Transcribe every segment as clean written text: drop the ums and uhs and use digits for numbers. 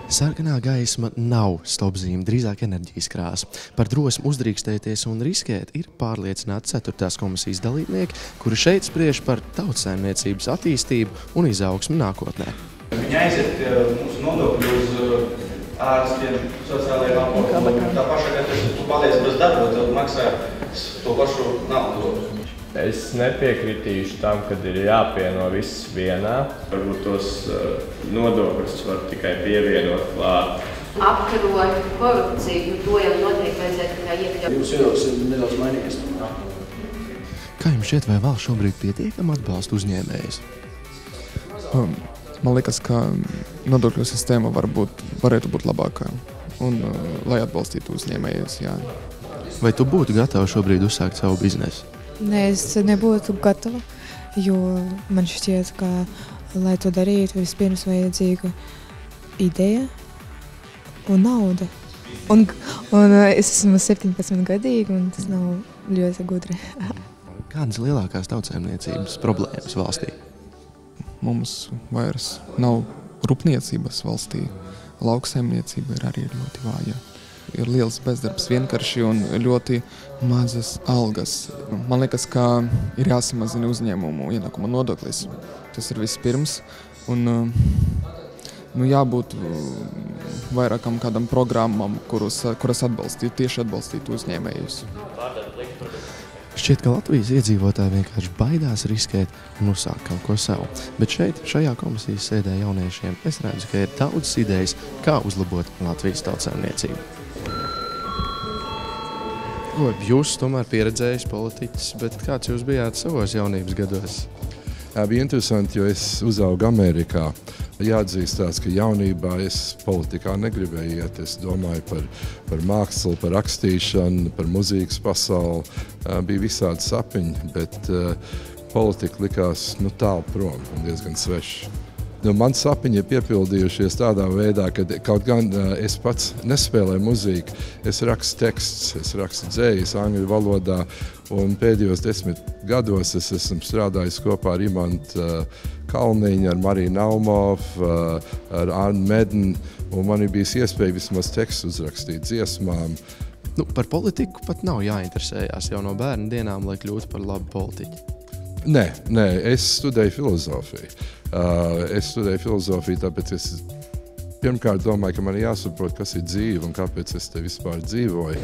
Sarkanā gaisma nav stopzīme, drīzāk enerģijas krāsa. Par drosmu uzdrīkstēties un riskēt ir pārliecināti 4. komisijas dalībnieki, kuri šeit spriež par tautsaimniecības attīstību un izaugsmi nākotnē. Viņi aiziet mūsu nodokļu uz ārstiem, sociālajiem apmokam. Tā pašā gaitā, ka tu paliec bez darba, tad maksā to pašu naudu. Es nepiekritīšu tam, kad ir jāpieno viss vienā. Varbūt tos nodokļus var tikai pievienot klāt. Apkarot korupciju, to jau noteikti vajadzētu tikai iekļaut. Jūsu viedoklis ir nedaudz mainījies. Kā jums šķiet, vai valsts šobrīd pietiekami atbalsta uzņēmējus? Man liekas, ka nodokļu sistēma varētu būt labākā un lai atbalstītu uzņēmējus. Jā. Vai tu būtu gatava šobrīd uzsākt savu biznesu? Nē, es nebūtu gatava, jo man šķiet, ka, lai to darītu, vispirms vajadzīga ideja un nauda. Un es esmu 17 gadīga, un tas nav ļoti gudri. Kādas lielākās tautsaimniecības problēmas valstī? Mums vairs nav rūpniecības valstī. Lauksaimniecība ir arī ļoti vāja. Ir liels bezdarbs vienkārši un ļoti mazas algas. Man liekas, ka ir jāsamazina uzņēmumu ienākuma nodoklis. Tas ir vispirms. Un jābūt vairākam kādam programmam, kuras tieši atbalstītu uzņēmējus. Šķiet, ka Latvijas iedzīvotāji vienkārši baidās riskēt un uzsākt kaut ko savu. Bet šeit, šajā komisijas sēdē jauniešiem, es redzu, ka ir daudzas idejas, kā uzlabot Latvijas tautsaimniecību. Jūs tomēr pieredzējis politiķis, bet kāds jūs bijāt savos jaunības gados? Bija interesanti, jo es uzaugu Amerikā. Jāatzīstās, ka jaunībā es politikā negribēju iet. Es domāju par mākslu, par rakstīšanu, par mūzikas pasauli. Bija visādi sapņi, bet politika likās tālu prom un diezgan sveša. Man sapņi ir piepildījušies tādā veidā, ka kaut gan es pats nespēlēju muziku, es rakstu tekstus, es rakstu dzējas angļu valodā, un pēdējos 10 gados es esmu strādājis kopā ar Imantu Kalniņu, ar Mariju Naumovu, ar Annu Medni, un man ir bijis iespēja vismaz tekstu uzrakstīt dziesmām. Par politiku pat nav jāinteresējās jau no bērnu dienām, lai kļūtu par labu politiķu. Nē, es studēju filozofiju. Tāpēc es pirmkārt domāju, ka man ir jāsaprot, kas ir dzīve un kāpēc es te vispār dzīvoju.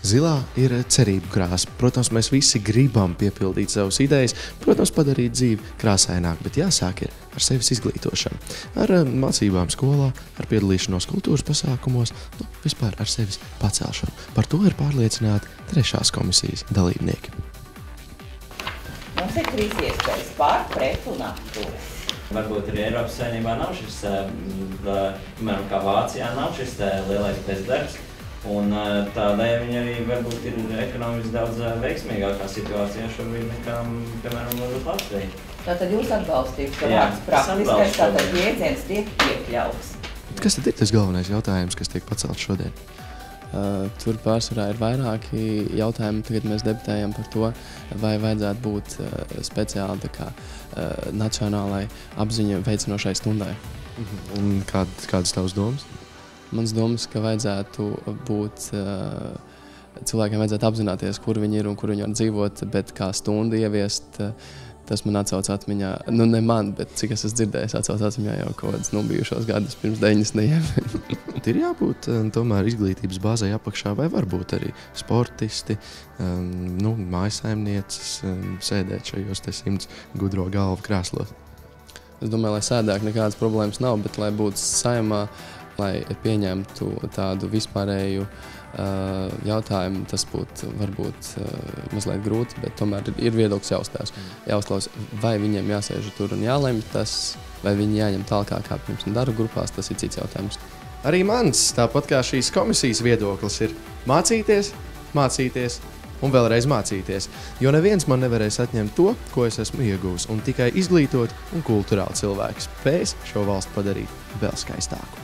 Zilā ir cerību krāsa. Protams, mēs visi gribam piepildīt savas idejas, protams, padarīt dzīvi krāsaināk, bet jāsāk ir ar sevis izglītošanu. Ar mācībām skolā, ar piedalīšanos kultūras pasākumos, vispār ar sevis pacelšanu. Par to ir pārliecināti 3. komisijas dalībnieki. Mums ir 3 iespējas – pār, pret un atturas. Varbūt arī Eiropas Savienībā nav šis, piemēram, kā Vācijā nav šis lielais bezdarbs. Un tādēļ viņi arī varbūt ir ekonomiski daudz veiksmīgākā situācijā šobrīd nekā, piemēram, Latvija. Tātad jūs atbalstīt, ka vārds praktiskais, tātad jēdziens tiek iekļauts. Kas tad ir tas galvenais jautājums, kas tiek pacelts šodien? Tur pārsvarā ir vairāki jautājumi. Tagad mēs debatējam par to, vai vajadzētu būt speciāli nacionālai apziņu veicinošai stundai. Un kādas tavas domas? Mans domas, ka vajadzētu būt, cilvēkiem vajadzētu apzināties, kur viņi ir un kur viņi var dzīvot, bet kā stundu ieviest, tas man atsauc atmiņā, ne man, bet cik es esmu dzirdējis, atsauc atmiņā jau kaut kādas bijušos gadus pirms 90. Ir jābūt tomēr izglītības bāzei apakšā, vai varbūt arī sportisti, mājasaimnieces sēdēt šajos 100 gudro galvu krēslos? Es domāju, lai sēdāk nekādas problēmas nav, bet lai būtu saimā, lai pieņemtu tādu vispārēju jautājumu, tas būtu varbūt mazliet grūti, bet tomēr ir viedoklis jāuzklaus, vai viņiem jāsēž tur un jālemj tas, vai viņi jāņem tālāk kā pirms darba grupās, tas ir cits jautājums. Arī mans, tāpat kā šīs komisijas viedoklis, ir mācīties, mācīties un vēlreiz mācīties, jo neviens man nevarēs atņemt to, ko es esmu ieguvis, un tikai izglītot un kulturāli cilvēki spēs šo valstu padarīt vēl skaistāku.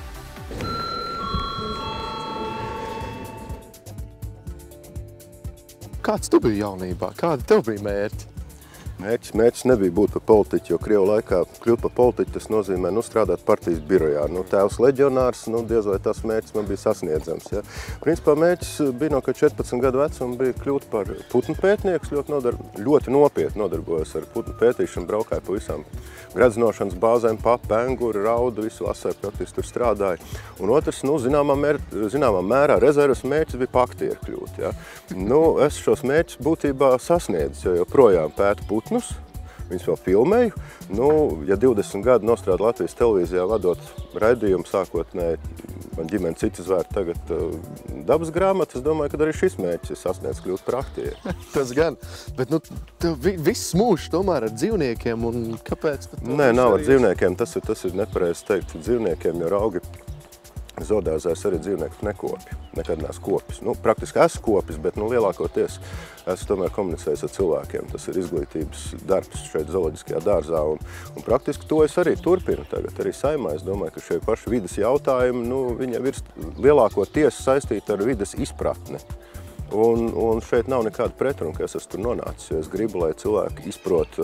Kāds tu biji jaunībā? Kādi tev bija mērķi? Mērķis nebija būt par politiķu, jo Krievu laikā kļūt par politiķu, tas nozīmē strādāt partijas birojā. Tēvs leģionārs, diez vai tas mērķis man bija sasniedzams. Ja. Principā mērķis bija no 14 gadu vecuma bija kļūt par putnu pētnieks, ļoti nopietni nodarbojos ar putnu pētīšanu, braukāju pa visām gredzinošanas bāzēm, papu, enguri, raudu, visu vasaru praktiski tur strādāju. Un otrs, zināmā mērā rezerves mērķis bija pa aktieru kļūt. Ja. Es šos mērķus būtībā sasniedzu, jo joprojām pētu putnus, viņus vēl filmēju. Ja 20 gadu nostrādu Latvijas televīzijā vadot raidījumu sākotnēji, man ģimene citi zvēri tagad dabas grāmatas, es domāju, ka arī šis mērķis ir sasniedz kļūt par aktieru. Tas gan, bet tev viss mūžs tomēr ar dzīvniekiem, un kāpēc? Nē, nav ar dzīvniekiem, tas ir nepareizi teikt. Dzīvniekiem jau raugi zoodārzēs arī dzīvniekus nekopju. Nekad neesmu kopis. Praktiski esmu kopis, bet lielākoties esmu tomēr komunicējis ar cilvēkiem. Tas ir izglītības darbs šeit zooloģiskajā dārzā. Un praktiski to es arī turpinu tagad. Arī Saeimā es domāju, ka šie paši vides jautājumi, viņiem ir lielākoties saistīti ar vides izpratni. Un šeit nav nekāda pretruna, ka es esmu tur nonācis, jo es gribu, lai cilvēki izprot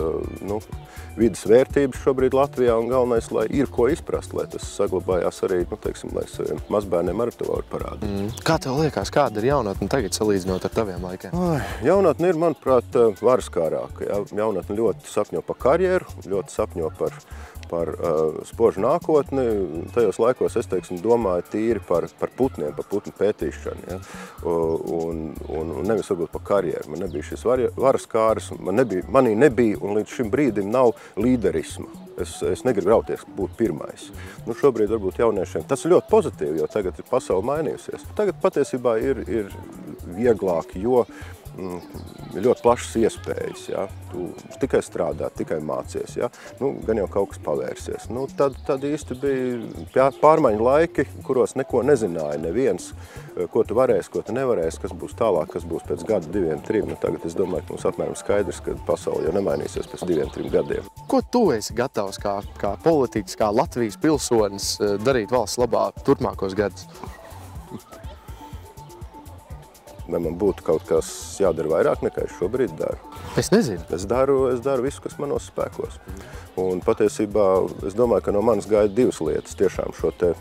vides vērtības šobrīd Latvijā, un galvenais, lai ir ko izprast, lai tas saglabājās arī, lai saviem mazbērniem arī to var parādīt. Kā tev liekas, kāda ir jaunatne tagad salīdzinot ar taviem laikiem? Jaunatne ir, manuprāt, varskārāka. Jaunatne ļoti sapņo par karjeru, ļoti sapņo par spožu nākotni. Tajos laikos es, domāju tīri par putniem, par putnu pētīšanu. Ja? Un nevis varbūt par karjeru. Man nebija šis varas kāras, manī nebija, un līdz šim brīdim nav līderisma. Es negribu rauties būt pirmais. Šobrīd varbūt jauniešiem tas ir ļoti pozitīvi, jo tagad ir pasaule mainījusies. Tagad patiesībā ir vieglāk, jo ir ļoti plašas iespējas. Ja? Tu tikai strādā, tikai mācies. Ja? Gan jau kaut kas pavērsies. Tad īsti bija pārmaiņu laiki, kuros neko nezināja neviens, ko tu varēsi, ko tu nevarēsi, kas būs tālāk, kas būs pēc gada, 2, 3. Tagad es domāju, ka mums apmēram skaidrs, ka pasaule jau nemainīsies pēc 2, 3 gadiem. Ko tu esi gatavs kā politiķis, kā Latvijas pilsonis darīt valsts labā turpmākos gadus? Vai man būtu kaut kas jādara vairāk nekā es šobrīd daru? Es nezinu. Es daru visu, kas manos spēkos. Un patiesībā es domāju, ka no manis gaida 2 lietas. Tiešām šo te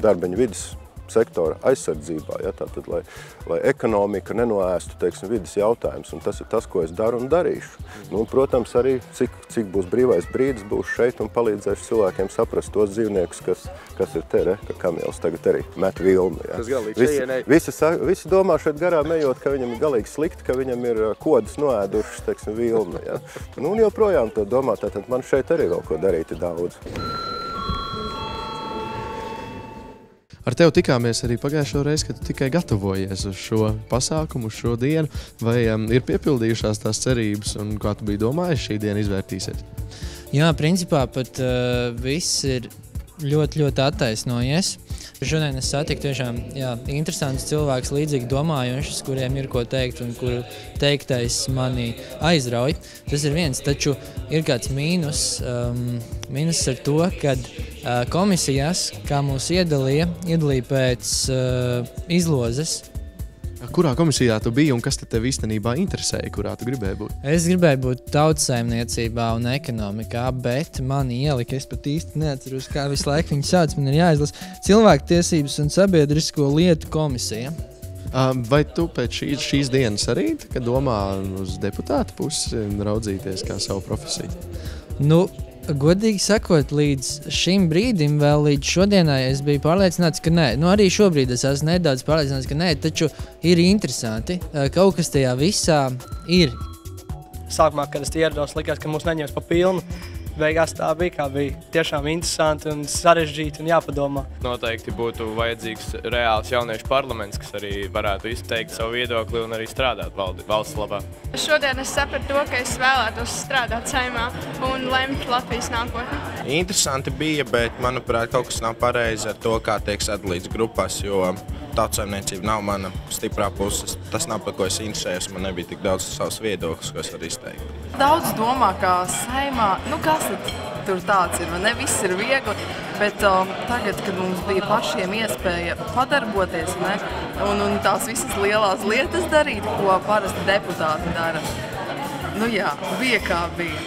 darbiņu vides sektora aizsardzībā, ja, tātad, lai ekonomika nenoēstu, vides jautājums, un tas ir tas, ko es daru un darīšu. Un, protams, arī cik būs brīvais brīdis, būs šeit un palīdzēšu cilvēkiem saprast tos dzīvniekus, kas ir te, ka kamielis tagad arī met vilnu. Ja. Visi domā šeit garām ejot, ka viņam ir galīgi slikti, ka viņam ir kodas noēdušas, vilnu. Ja. Un joprojām to domā, tātad man šeit arī vēl ko darīt ir daudz. Ar tevi tikāmies arī pagājušo reizi, kad tu tikai gatavojies uz šo pasākumu, uz šo dienu. Vai ir piepildījušās tās cerības un kā tu biji domājis šī diena izvērtīsies? Jā, principā pat viss ir ļoti attaisnojies. Šodien es satiku tiešām interesants cilvēks, līdzīgi domājošs, kuriem ir ko teikt un kuru teiktais mani aizrauj. Tas ir viens, taču ir kāds mīnus ar to, kad komisijās, kā mūs iedalīja pēc izlozes. Kurā komisijā tu biji un kas tev īstenībā interesēja, kurā tu gribēji būt? Es gribēju būt tautsaimniecībā un ekonomikā, bet mani ielika, es pat īsti neatceros, kā visu laiku viņi sauc, man ir jāizlasa Cilvēktiesības un sabiedrisko lietu komisija. Vai tu pēc šīs dienas arī domā uz deputātu pusi raudzīties kā savu profesiju? Godīgi sakot, līdz šim brīdim, vēl līdz šodienai es biju pārliecināts, ka nē. Arī šobrīd es esmu nedaudz pārliecināts, ka nē, taču ir interesanti. Kaut kas tajā visā ir. Sākumā, kad es ierados, likās, ka mūs neņems pa pilnu. Beigās tā bija, kā bija tiešām interesanti un sarežģīti un jāpadomā. Noteikti būtu vajadzīgs reāls jauniešu parlaments, kas arī varētu izteikt savu viedokli un arī strādāt valsts labā. Šodien es sapratu to, ka es vēlētos strādāt Saeimā un lemt Latvijas nākotni. Interesanti bija, bet, manuprāt, kaut kas nav pareizi ar to, kā tiek sadalīts grupās, jo tautsaimniecība nav mana stiprā puse. Tas nav, par ko es interesējos, man nebija tik daudz savas viedokļus, ko es varu izteikt. Daudz domā, ka Saeimā, kas tur tāds ir, ne viss ir viegli, bet tagad, kad mums bija pašiem iespēja padarboties, un tās visas lielās lietas darīt, ko parasti deputāti dara, Nu jā, bija kā bija.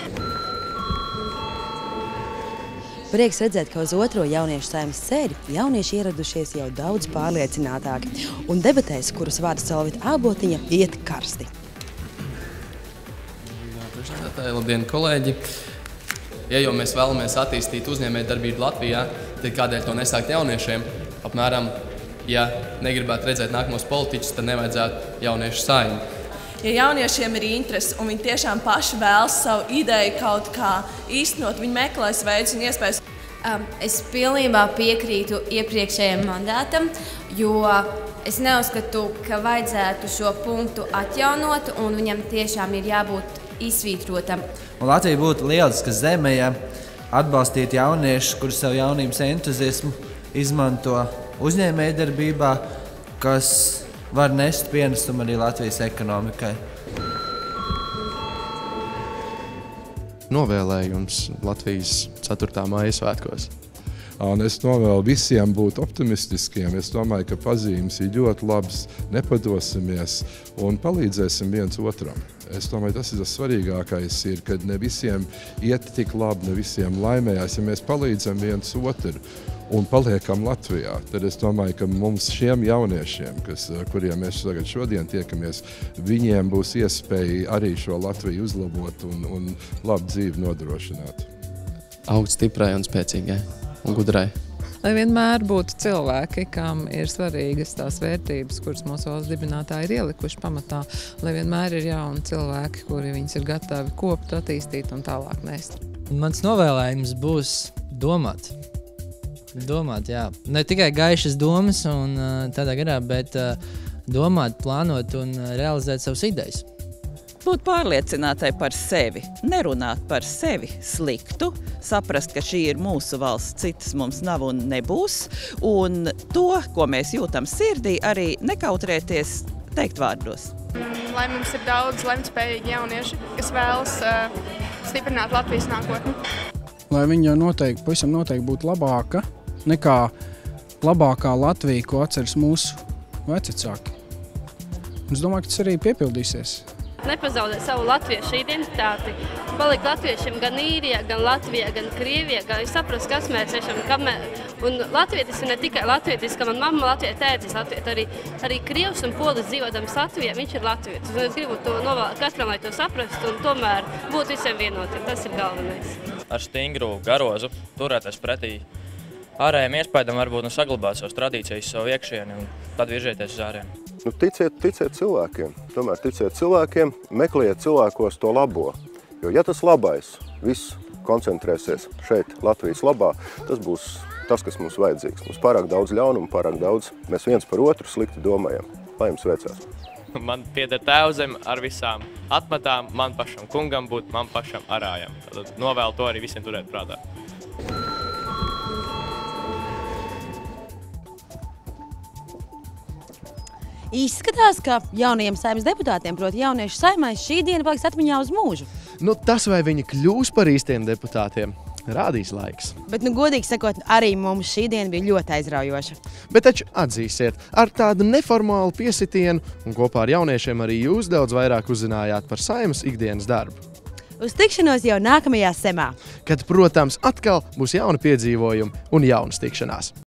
Prieks redzēt, ka uz otro jauniešu saeimas sēdi jaunieši ieradušies jau daudz pārliecinātāki. Un debatēs, kuras vada Solvita Ābotiņa, iet karsti. Labdien, kolēģi! Ja jau mēs vēlamies attīstīt uzņēmējdarbību Latvijā, tad kādēļ to nesākt jauniešiem? Apmēram, ja negribētu redzēt nākamos politiķus, tad nevajadzētu jauniešu saeimu. Ja jauniešiem ir interese un viņi tiešām paši vēlas savu ideju kaut kā īstenot, viņi meklēs veidus un iespējas. Es pilnībā piekrītu iepriekšējiem mandātam, jo es neuzskatu, ka vajadzētu šo punktu atjaunot un viņam tiešām ir jābūt izsvītrotam. Un Latvija būtu lieliska zeme, ja atbalstītu jauniešus, kuri savu jaunības entuziasmu izmanto uzņēmējdarbībā, kas var nest pienesumu arī Latvijas ekonomikai. Novēlējums Latvijas 4. maija svētkos. Un es novēlu visiem būt optimistiskiem. Es domāju, ka pazīmes ir ļoti labas, nepadosimies un palīdzēsim viens otram. Es domāju, tas ir tas svarīgākais, kad ne visiem iet tik labi, ne visiem laimējās. Ja mēs palīdzam viens otru un paliekam Latvijā, tad es domāju, ka mums šiem jauniešiem, kuriem mēs šodien tiekamies, viņiem būs iespēja arī šo Latviju uzlabot un labu dzīvi nodrošināt. Augt stiprai un spēcīgai un gudrai. Lai vienmēr būtu cilvēki, kam ir svarīgas tās vērtības, kuras mūsu valsts dibinātāji ir ielikuši pamatā, lai vienmēr ir jauni cilvēki, kuri viņus ir gatavi kopt, attīstīt un tālāk nest. Mans novēlējums būs domāt. Domāt, jā. Ne tikai gaišas domas un tādā garā, bet domāt, plānot un realizēt savas idejas. Būt pārliecinātai par sevi, nerunāt par sevi sliktu, saprast, ka šī ir mūsu valsts, citas mums nav un nebūs, un to, ko mēs jūtam sirdī, arī nekautrēties teikt vārdos. Lai mums ir daudz lemtspējīgi jaunieši, kas vēlas stiprināt Latvijas nākotni. Lai viņa pavisam noteikti būtu labāka nekā labākā Latvija, ko atceras mūsu vecvecāki. Es domāju, ka tas arī piepildīsies. Nepazaudēt savu latviešu identitāti, palikt latviešiem gan Īrijā, gan Latvijā, gan Krievijā, gan saprast, kas mēs esam. Un latvietis ir ne tikai latvietis, ka man mamma Latvijā, tētis Latvijā, arī krievs un polis dzīvodams Latvijā, viņš ir latvietis. Un es gribu to novēlēt katram, lai to saprastu un tomēr būt visiem vienotiem. Tas ir galvenais. Ar stingru garozu turēties pretī ārējiem iespējām, varbūt saglabāt savas tradīcijas, savu iekšieni un tad virzieties uz āriem. Ticiet cilvēkiem, tomēr ticiet cilvēkiem, meklējiet cilvēkos to labo. Jo ja tas labais viss koncentrēsies šeit, Latvijas labā, tas būs tas, kas mums vajadzīgs. Mums pārāk daudz ļaunumu, pārāk daudz, mēs viens par otru slikti domājam. Lai jums veicās. Man pieder tēvzem ar visām atmetām, man pašam kungam būt, man pašam arājam. Tad novēlu to arī visiem turēt prātā. Izskatās, ka jaunajiem saeimas deputātiem, proti jauniešu saeimai, šī diena paliks atmiņā uz mūžu. Tas, vai viņi kļūs par īstiem deputātiem, rādīs laiks. Bet, godīgi sakot, arī mums šī diena bija ļoti aizraujoša. Bet taču atzīsiet, ar tādu neformālu piesitienu un kopā ar jauniešiem arī jūs daudz vairāk uzzinājāt par saeimas ikdienas darbu. Uz tikšanos jau nākamajā semā. Kad, protams, atkal būs jauni piedzīvojumi un jaunas tikšanās.